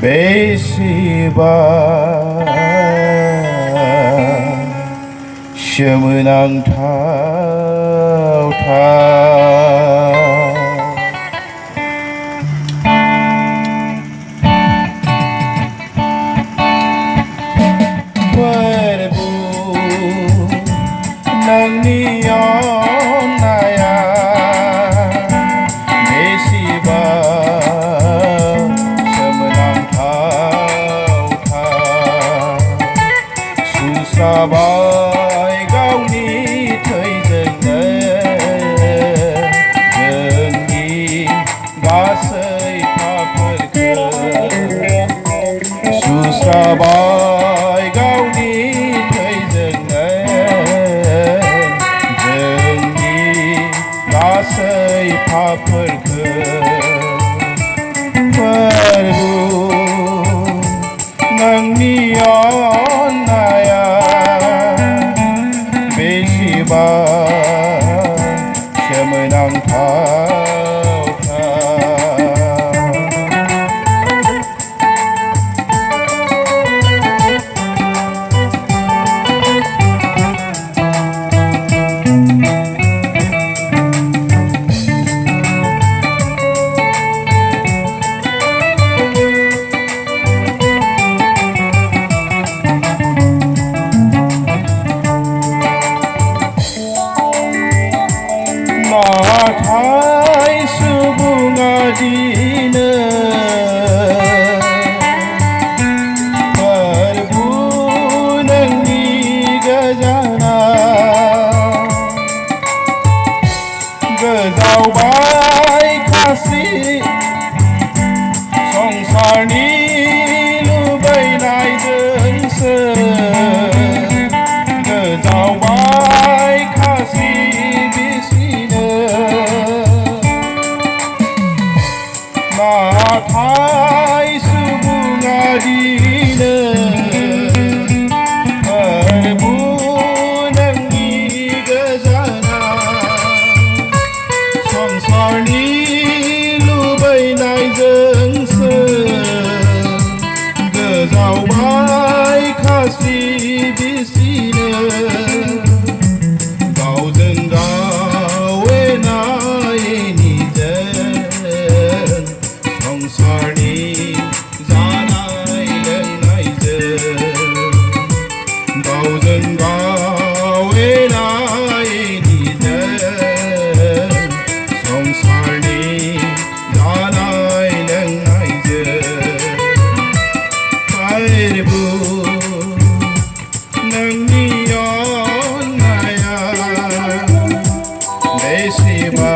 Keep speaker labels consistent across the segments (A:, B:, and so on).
A: बेसेबा सोमोनांथाव फोरबो नोंनि अननाया बेसेबा सुस्राबाय गावनि थैजोंनो जोंनि गासै पापफोरखौ सुस्राबाय गावनि थैजोंनो जोंनि गासै पापफोरखौ फोरबो नोंनि अननाया बेसेबा सोमोनांथाव नाथाय सुबुङा दिनै फोरबो नोंनि गोजानाव गोजावबाय खासि संसारनि लुबैनायजोंसो गोजावबाय खासि नाथाय सुबुङा दिनै फोरबो नोंनि गोजानाव संसारनि लुबैनायजोंसो गोजावबाय खासि बिसिनो गावजों गाव संसारनि जानाय लोंनायजों गावजों गाव एना-एनिजों संसारनि जानाय लोंनायजों फोरबो नोंनि अननाया बेसेबा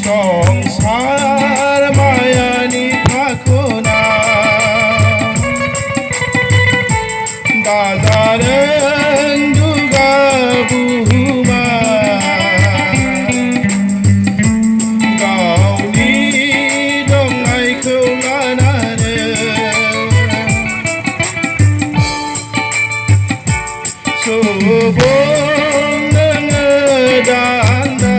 A: संसार मायानि फाखना दाजादों दुगा बुहुमा गावनि दंनायखौ लानानै सुबुं नोङो दान्दा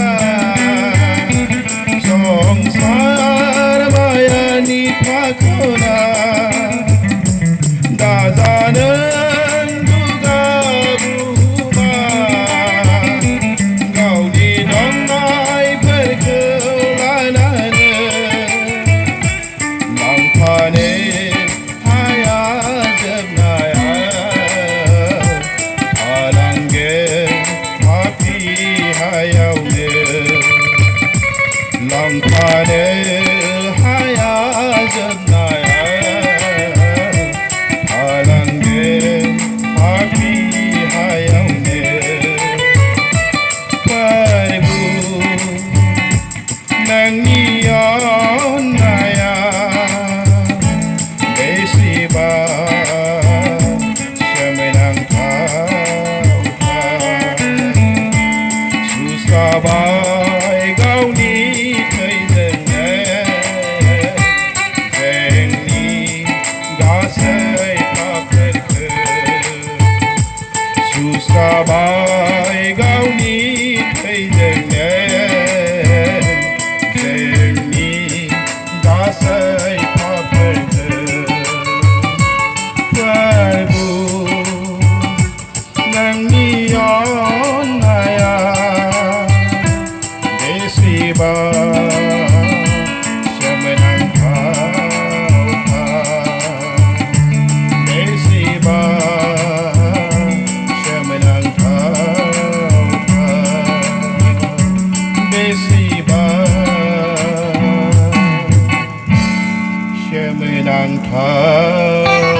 A: संसार मायानि फाखना दाजादों दुगा बुहुमा गावनि दंनायफोरखौ लानानै लांफानो हाया जोबनायाव थानांगोन पापि हायावनो लांफानो हाया जोबनायाव थानांगोन นางเท้า